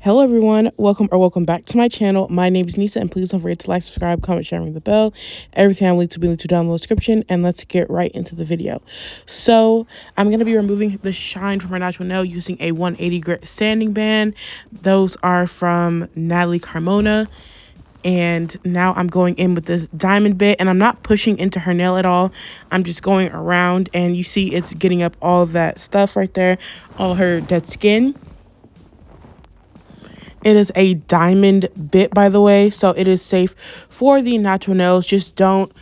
Hello everyone, welcome back to my channel. My name is Nisa and please don't forget to like, subscribe, comment, share, ring the bell. Everything I'm linked to be linked to down in the description, and let's get right into the video. So I'm going to be removing the shine from my natural nail using a 180 grit sanding band. Those are from Natalie Carmona. And now I'm going in with this diamond bit, and I'm not pushing into her nail at all. I'm just going around, and you see it's getting up all that stuff right there, all her dead skin. It is a diamond bit, by the way, so it is safe for the natural nails. Just don't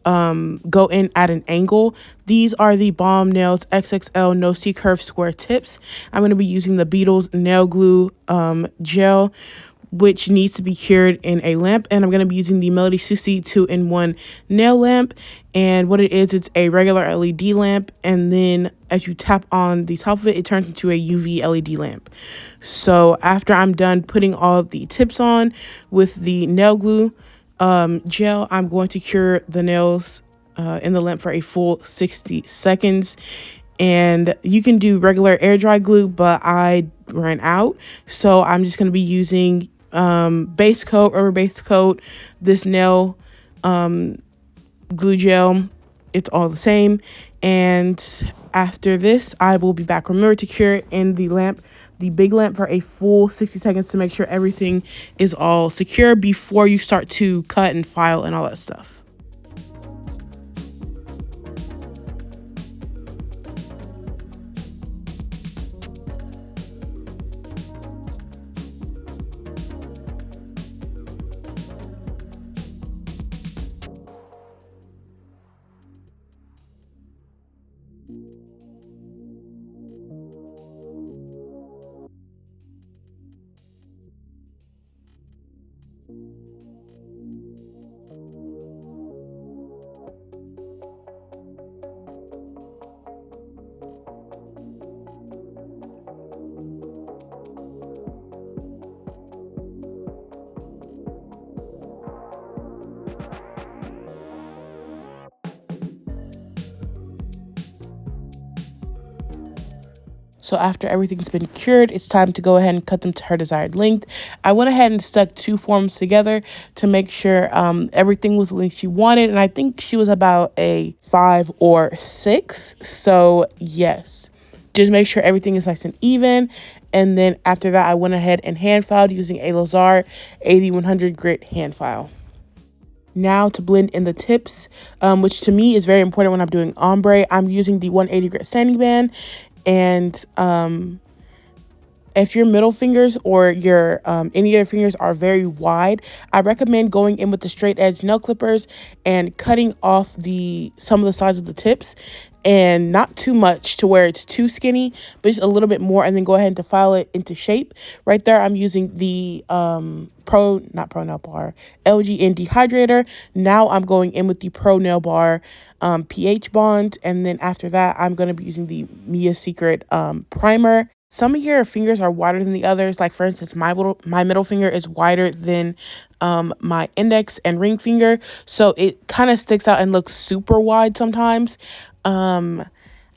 go in at an angle. These are the Bombnails XXL No C Curve Square Tips. I'm going to be using the Beetles Nail Glue gel, which needs to be cured in a lamp, and I'm going to be using the Melody Susie 2-in-1 nail lamp. And what it is, it's a regular LED lamp, and then as you tap on the top of it, it turns into a UV LED lamp. So after I'm done putting all the tips on with the nail glue gel, I'm going to cure the nails in the lamp for a full 60 seconds. And you can do regular air dry glue, but I ran out, so I'm just going to be using base coat, rubber base coat, this nail glue gel. It's all the same. And after this, I will be back. Remember to cure it in the lamp, the big lamp, for a full 60 seconds to make sure everything is all secure before you start to cut and file and all that stuff. So after everything's been cured, it's time to go ahead and cut them to her desired length. I went ahead and stuck two forms together to make sure everything was the length she wanted. And I think she was about a 5 or 6. So yes, just make sure everything is nice and even. And then after that, I went ahead and hand filed using a Luhzar 8100 grit hand file. Now to blend in the tips, which to me is very important when I'm doing ombre, I'm using the 180 grit sanding band. And if your middle fingers or your any of your fingers are very wide, I recommend going in with the straight edge nail clippers and cutting off some of the sides of the tips, and not too much to where it's too skinny, but just a little bit more, and then go ahead and defile it into shape. Right there, I'm using the Pronailbar LGN dehydrator. Now I'm going in with the Pronailbar pH bond, and then after that, I'm going to be using the Mia Secret primer. Some of your fingers are wider than the others. Like for instance, my middle finger is wider than my index and ring finger, so it kind of sticks out and looks super wide sometimes.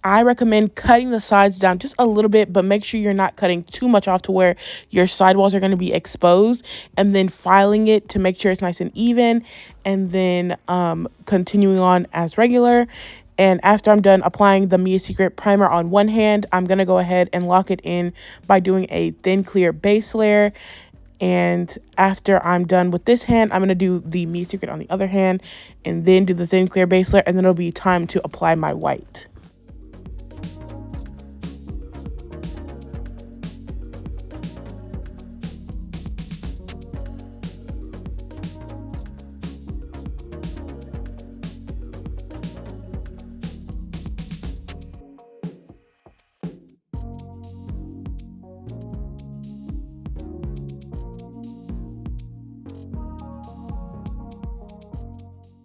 I recommend cutting the sides down just a little bit, but make sure you're not cutting too much off to where your sidewalls are going to be exposed, and then filing it to make sure it's nice and even, and then continuing on as regular. And after I'm done applying the Mia Secret primer on one hand, I'm going to go ahead and lock it in by doing a thin clear base layer. And after I'm done with this hand, I'm going to do the Mia Secret on the other hand, and then do the thin clear base layer, and then it'll be time to apply my white.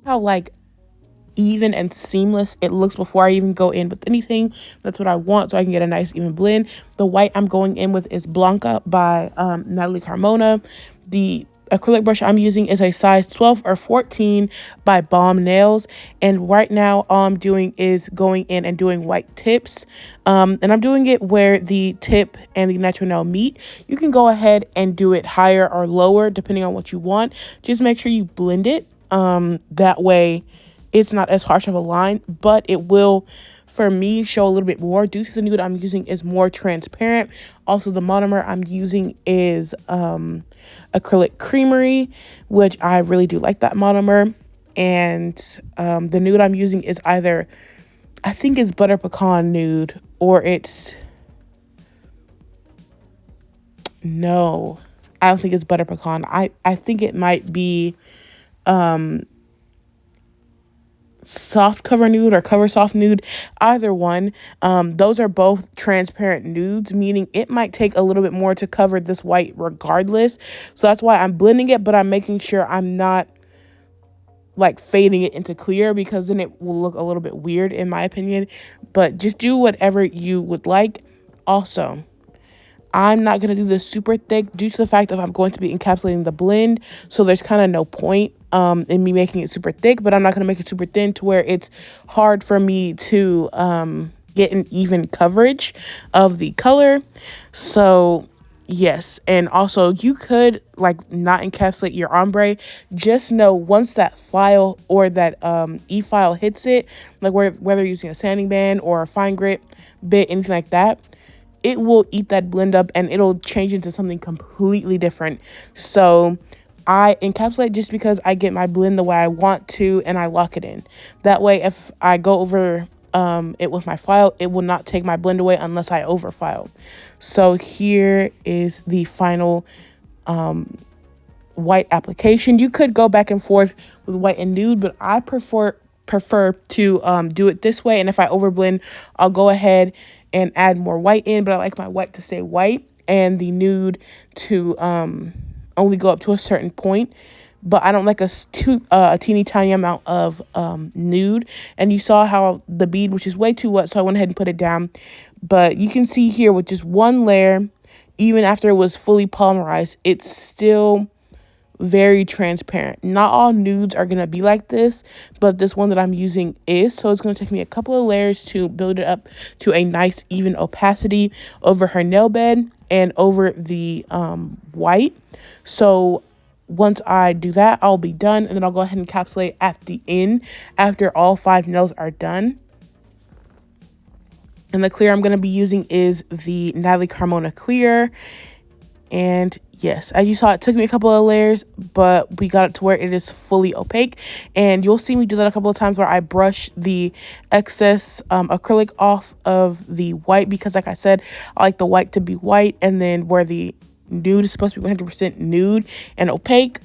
How like even and seamless it looks before I even go in with anything. That's what I want, so I can get a nice even blend. The white I'm going in with is Blanca by Natalie Carmona. The acrylic brush I'm using is a size 12 or 14 by Bombnails. And right now, all I'm doing is going in and doing white tips. And I'm doing it where the tip and the natural nail meet. You can go ahead and do it higher or lower, depending on what you want. Just make sure you blend it. That way, it's not as harsh of a line, but it will, for me, show a little bit more. Due to the nude I'm using is more transparent. Also, the monomer I'm using is Acrylic Creamery, which I really do like that monomer. And the nude I'm using is either, I think it's Butter Pecan Nude, or it's, no, I don't think it's Butter Pecan. I think it might be Soft Cover Nude or Cover Soft Nude, either one. Those are both transparent nudes, meaning it might take a little bit more to cover this white regardless. So that's why I'm blending it, but I'm making sure I'm not like fading it into clear, because then it will look a little bit weird in my opinion. But just do whatever you would like. Also, I'm not going to do this super thick due to the fact that I'm going to be encapsulating the blend. So there's kind of no point in me making it super thick, but I'm not going to make it super thin to where it's hard for me to get an even coverage of the color. So yes, and also you could like not encapsulate your ombre. Just know once that file or that e-file hits it, like whether you're using a sanding band or a fine grit bit, anything like that, it will eat that blend up and it'll change into something completely different. So I encapsulate just because I get my blend the way I want to and I lock it in. That way, if I go over it with my file, it will not take my blend away unless I overfile. So here is the final white application. You could go back and forth with white and nude, but I prefer to do it this way. And if I overblend, I'll go ahead and add more white in, but I like my white to stay white and the nude to only go up to a certain point. But I don't like a teeny tiny amount of nude. And you saw how the bead, which is way too wet, so I went ahead and put it down. But you can see here with just one layer, even after it was fully polymerized, it's still very transparent. Not all nudes are going to be like this, but this one that I'm using is. So it's going to take me a couple of layers to build it up to a nice even opacity over her nail bed and over the white. So once I do that, I'll be done, and then I'll go ahead and encapsulate at the end after all 5 nails are done. And the clear I'm going to be using is the Natalie Carmona clear. And yes, as you saw, it took me a couple of layers, but we got it to where it is fully opaque. And you'll see me do that a couple of times where I brush the excess acrylic off of the white, because like I said, I like the white to be white, and then where the nude is supposed to be 100% nude and opaque,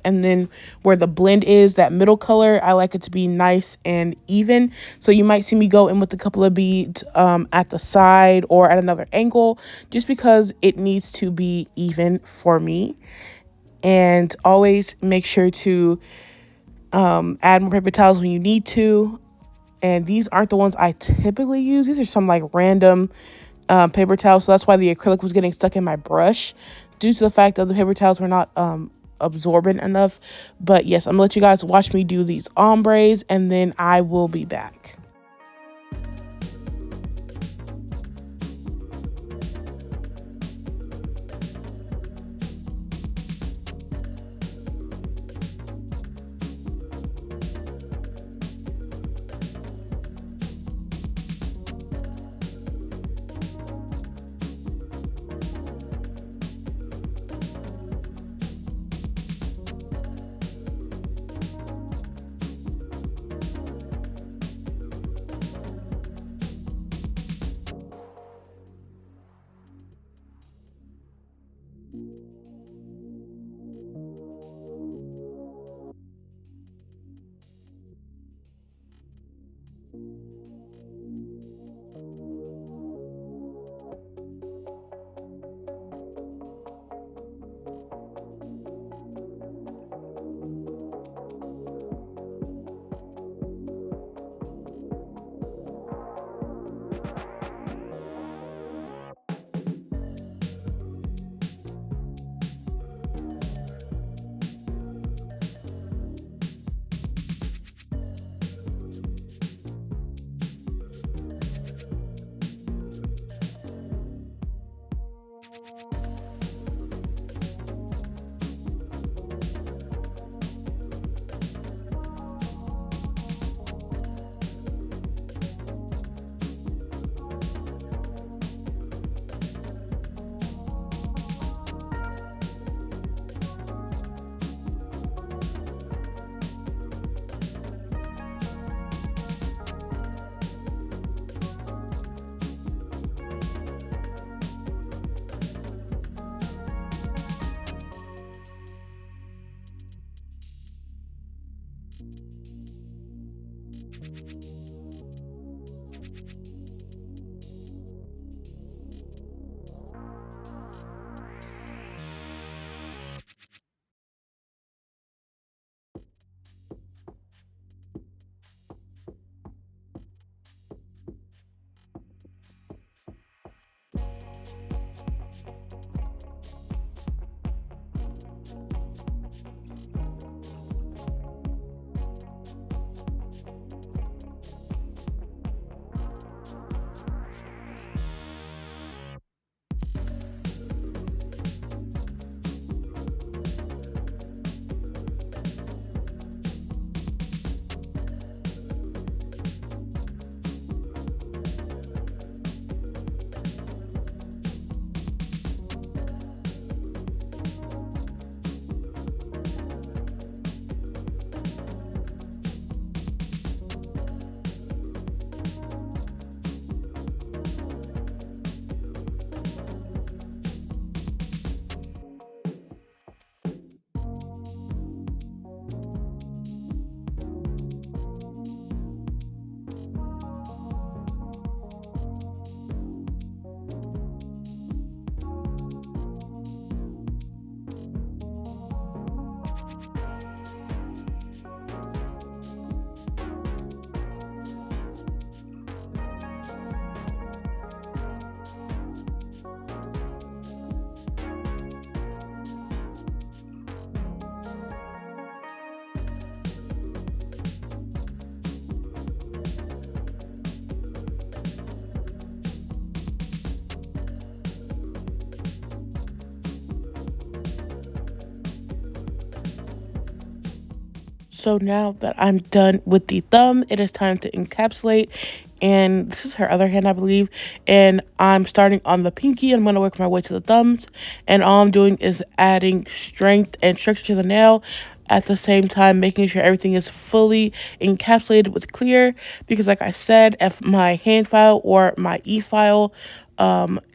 and then where the blend is, that middle color, I like it to be nice and even. So you might see me go in with a couple of beads at the side or at another angle, just because it needs to be even for me. And always make sure to add more paper towels when you need to. And these aren't the ones I typically use. These are some like random paper towels, so that's why the acrylic was getting stuck in my brush, due to the fact that the paper towels were not absorbent enough. But yes, I'm gonna let you guys watch me do these ombres, and then I will be back. So now that I'm done with the thumb, it is time to encapsulate. And this is her other hand, I believe. And I'm starting on the pinky. I'm going to work my way to the thumbs. And all I'm doing is adding strength and structure to the nail, at the same time making sure everything is fully encapsulated with clear. Because like I said, if my hand file or my e-file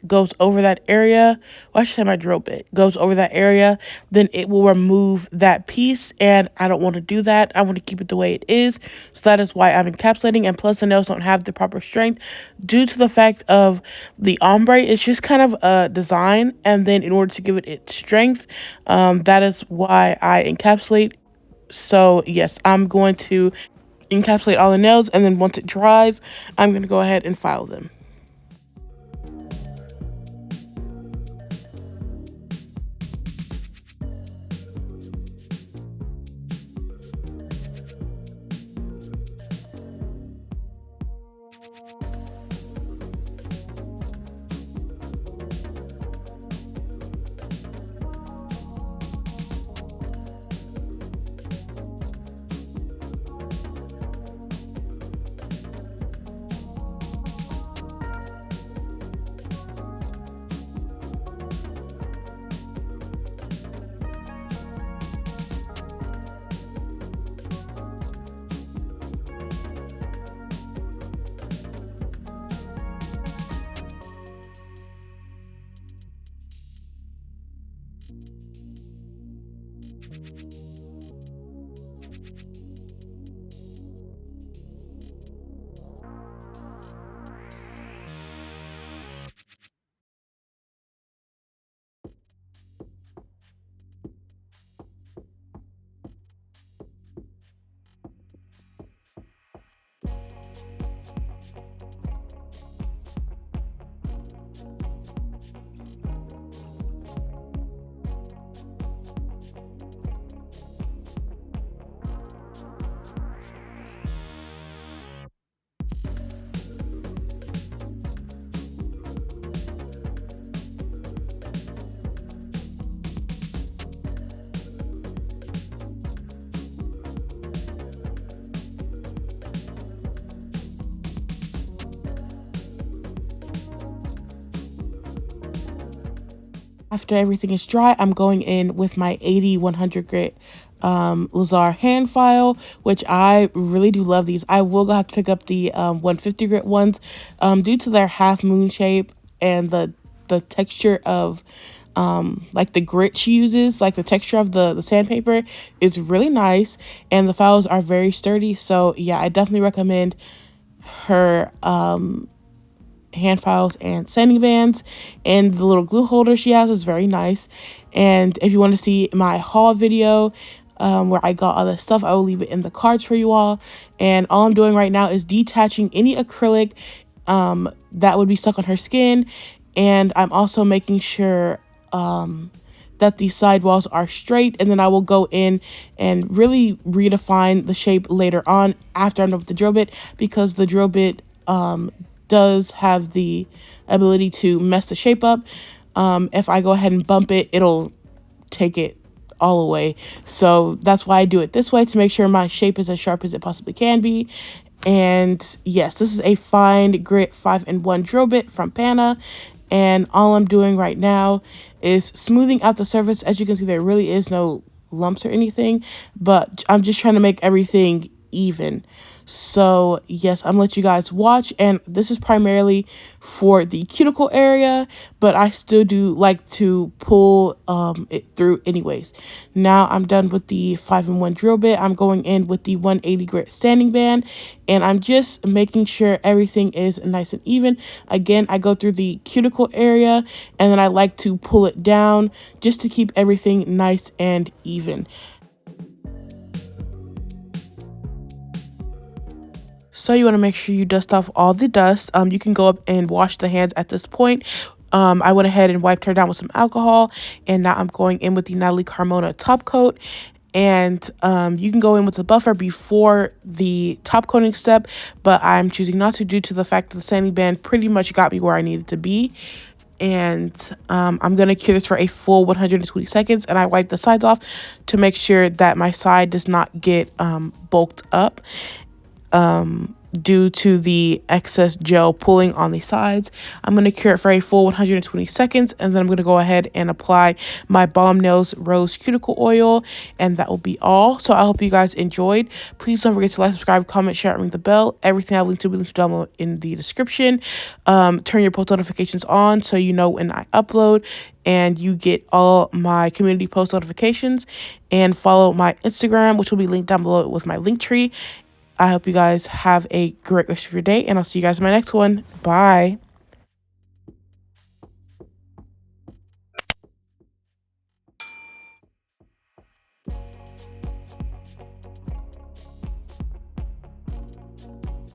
goes over that area, well, I should say my drill bit goes over that area, then it will remove that piece, and I don't want to do that. I want to keep it the way it is. So that is why I'm encapsulating. And plus the nails don't have the proper strength due to the fact of the ombre. It's just kind of a design, and then in order to give it its strength, that is why I encapsulate. So yes, I'm going to encapsulate all the nails, and then once it dries, I'm going to go ahead and file them. After everything is dry, I'm going in with my 80-100 grit Luhzar hand file, which I really do love these. I will have to pick up the 150 grit ones due to their half moon shape and the texture of like the grit she uses, like the texture of the sandpaper is really nice, and the files are very sturdy. So yeah, I definitely recommend her hand files and sanding bands, and the little glue holder she has is very nice. And if you want to see my haul video where I got all this stuff, I will leave it in the cards for you all. And all I'm doing right now is detaching any acrylic that would be stuck on her skin, and I'm also making sure that the side walls are straight, and then I will go in and really redefine the shape later on after I'm done with the drill bit, because the drill bit does have the ability to mess the shape up. If I go ahead and bump it, it'll take it all away. So that's why I do it this way, to make sure my shape is as sharp as it possibly can be. And yes, this is a fine grit 5-in-1 drill bit from Pana, and all I'm doing right now is smoothing out the surface. As you can see, there really is no lumps or anything, but I'm just trying to make everything even. So yes, I'm gonna let you guys watch, and this is primarily for the cuticle area, but I still do like to pull it through anyways. Now I'm done with the 5-in-1 drill bit. I'm going in with the 180 grit sanding band, and I'm just making sure everything is nice and even. Again, I go through the cuticle area, and then I like to pull it down just to keep everything nice and even. So you want to make sure you dust off all the dust. You can go up and wash the hands at this point. I went ahead and wiped her down with some alcohol, and now I'm going in with the Natalie Carmona top coat. And you can go in with the buffer before the top coating step, but I'm choosing not to, due to the fact that the sanding band pretty much got me where I needed to be. And I'm going to cure this for a full 120 seconds, and I wipe the sides off to make sure that my side does not get bulked up due to the excess gel pulling on the sides. I'm going to cure it for a full 120 seconds, and then I'm going to go ahead and apply my Bombnails Rose Cuticle Oil, and that will be all. So I hope you guys enjoyed. Please don't forget to like, subscribe, comment, share, and ring the bell. Everything I've linked to will be linked down in the description. Turn your post notifications on so you know when I upload, and you get all my community post notifications. And follow my Instagram, which will be linked down below with my link tree. I hope you guys have a great rest of your day, and I'll see you guys in my next one. Bye.